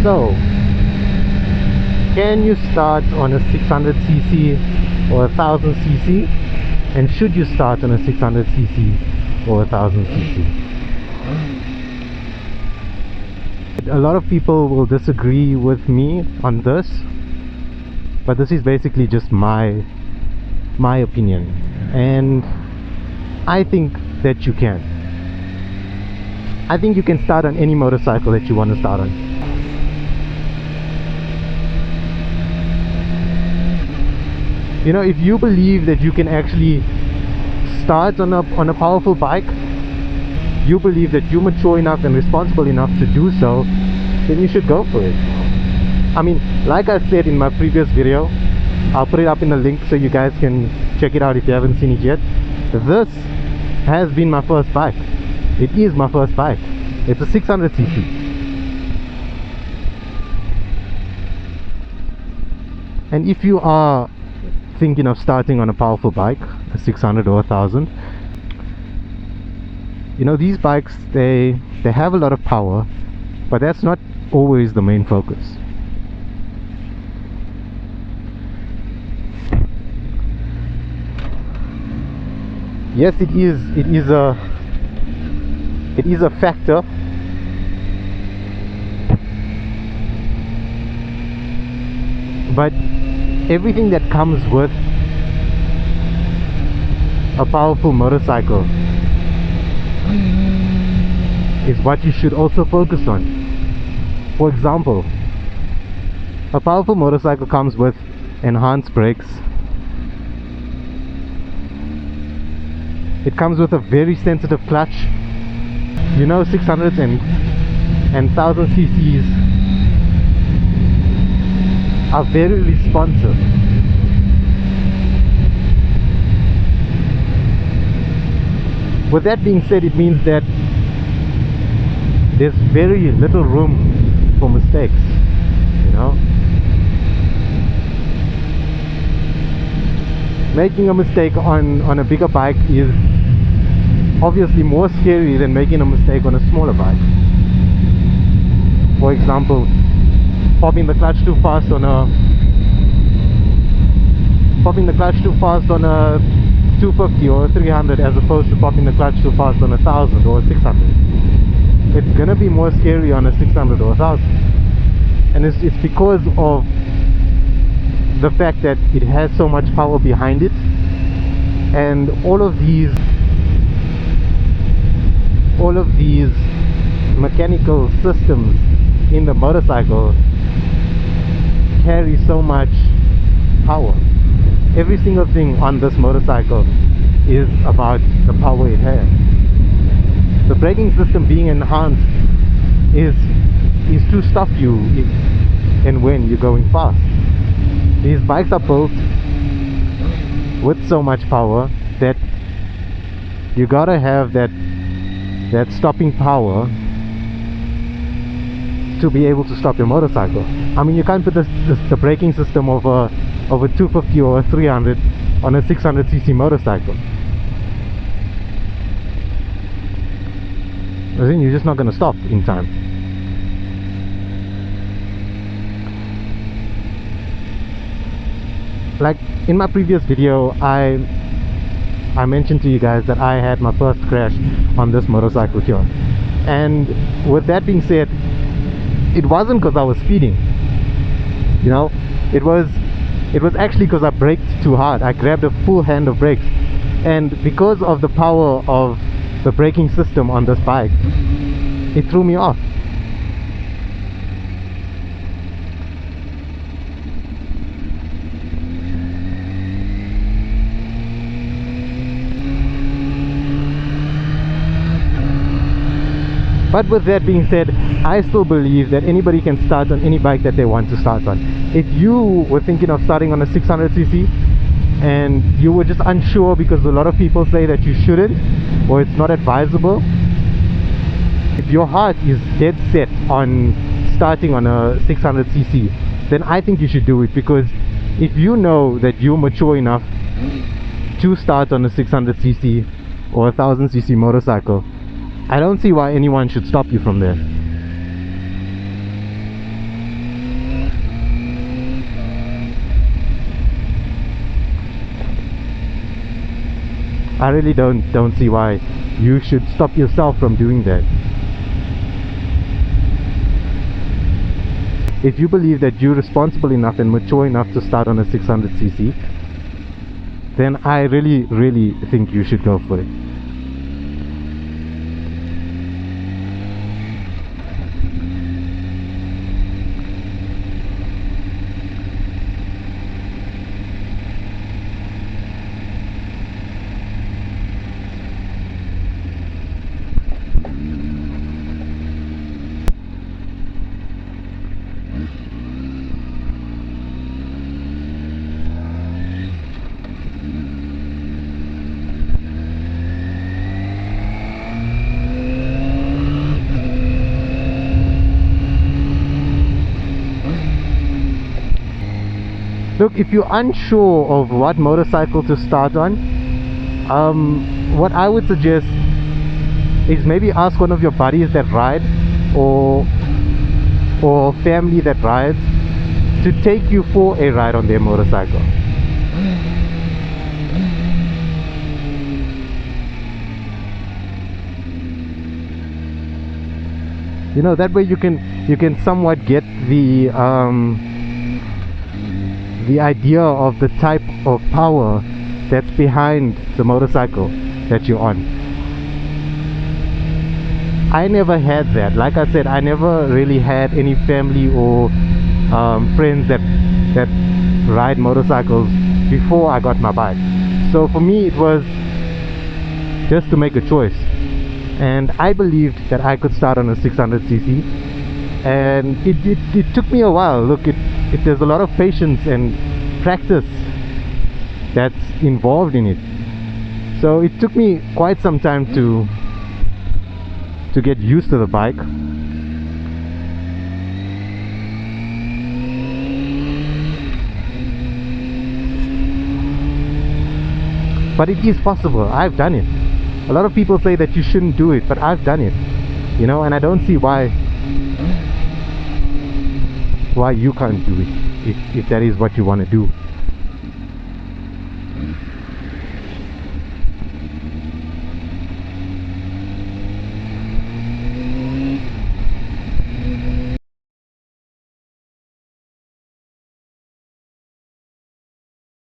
So, can you start on a 600cc or a 1000cc? And should you start on a 600cc or a 1000cc? A lot of people will disagree with me on this, but this is basically just my opinion, and I think that you can. I think you can start on any motorcycle that you want to start on. You know, if you believe that you can actually start on a powerful bike, you believe that you're mature enough and responsible enough to do so, then you should go for it. I mean, like I said in my previous video, I'll put it up in the link so you guys can check it out if you haven't seen it yet. This has been my first bike. It is my first bike. It's a 600cc. And if you are thinking of starting on a powerful bike, a 600 or a 1000, you know, these bikes, they have a lot of power, but that's not always the main focus. Yes, it is a factor, but everything that comes with a powerful motorcycle is what you should also focus on. For example, a powerful motorcycle comes with enhanced brakes. It comes with a very sensitive clutch. You know, 600s and 1000cc's are very responsive. With that being said, it means that there's very little room for mistakes, you know. Making a mistake on a bigger bike is obviously more scary than making a mistake on a smaller bike. For example, popping the clutch too fast on a 250 or a 300 as opposed to popping the clutch too fast on a 1000 or a 600. It's gonna be more scary on a 600 or a 1000, and it's because of the fact that it has so much power behind it, and all of these mechanical systems in the motorcycle carry so much power. Every single thing on this motorcycle is about the power it has. The braking system being enhanced is to stop you if and when you're going fast. These bikes are built with so much power that you gotta have that stopping power to be able to stop your motorcycle. I mean, you can't put the braking system of a 250 or a 300 on a 600cc motorcycle. Then you're just not gonna stop in time. Like in my previous video, I mentioned to you guys that I had my first crash on this motorcycle here, and with that being said, it wasn't because I was speeding, you know. It was actually because I braked too hard. I grabbed a full hand of brakes, and because of the power of the braking system on this bike, it threw me off. But with that being said, I still believe that anybody can start on any bike that they want to start on. If you were thinking of starting on a 600cc and you were just unsure because a lot of people say that you shouldn't or it's not advisable, if your heart is dead set on starting on a 600cc, then I think you should do it, because if you know that you're mature enough to start on a 600cc or a 1000cc motorcycle, I don't see why anyone should stop you from there. I really don't see why you should stop yourself from doing that. If you believe that you're responsible enough and mature enough to start on a 600cc, then I really think you should go for it. Look, if you're unsure of what motorcycle to start on, what I would suggest is maybe ask one of your buddies that ride, or family that rides, to take you for a ride on their motorcycle. You know, that way you can somewhat get the idea of the type of power that's behind the motorcycle that you're on. I never had that. Like I said, I never really had any family or friends that ride motorcycles before I got my bike. So for me it was just to make a choice, and I believed that I could start on a 600cc, and it took me a while. Look, there's a lot of patience and practice that's involved in it, so it took me quite some time to get used to the bike. But it is possible. I've done it. A lot of people say that you shouldn't do it, but I've done it, you know, and I don't see why you can't do it if that is what you want to do.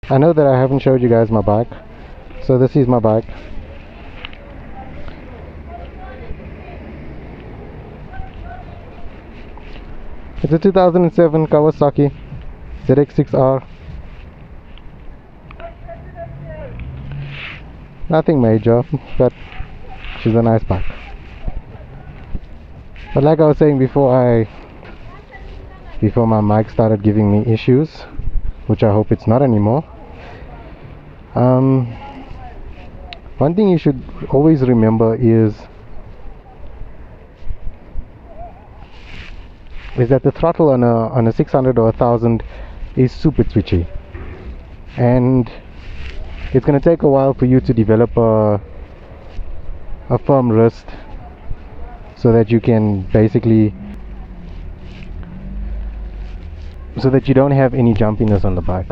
I know that I haven't showed you guys my bike, so this is my bike. It's a 2007 Kawasaki ZX6R. Nothing major, but she's a nice bike. But like I was saying before my mic started giving me issues, which I hope it's not anymore. One thing you should always remember is that the throttle on a 600 or 1000 is super twitchy, and it's going to take a while for you to develop a firm wrist so that you can basically, so that you don't have any jumpiness on the bike.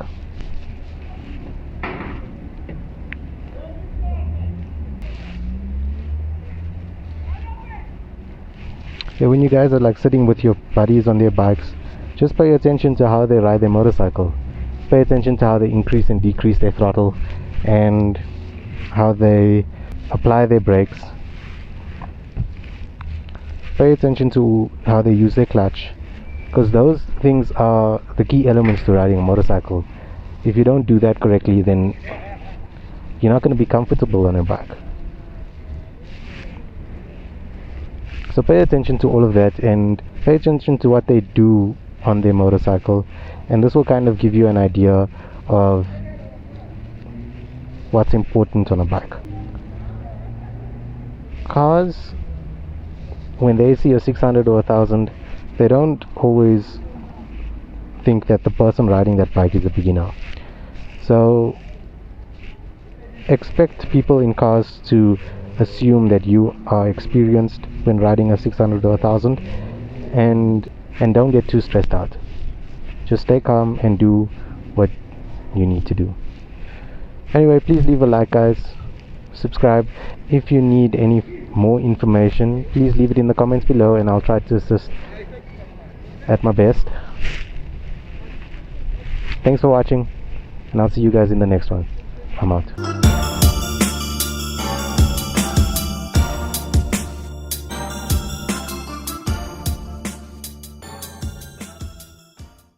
Yeah, when you guys are like sitting with your buddies on their bikes, just pay attention to how they ride their motorcycle. Pay attention to how they increase and decrease their throttle, and how they apply their brakes. Pay attention to how they use their clutch, because those things are the key elements to riding a motorcycle. If you don't do that correctly, then you're not going to be comfortable on a bike. So pay attention to all of that, and pay attention to what they do on their motorcycle, and this will kind of give you an idea of what's important on a bike. Cars, when they see a 600 or 1000, they don't always think that the person riding that bike is a beginner. So expect people in cars to assume that you are experienced when riding a 600 or 1000, and don't get too stressed out. Just stay calm and do what you need to do. Anyway, please leave a like, guys. subscribe. If you need any more information, please leave it in the comments below and I'll try to assist at my best. Thanks for watching, and I'll see you guys in the next one. I'm out.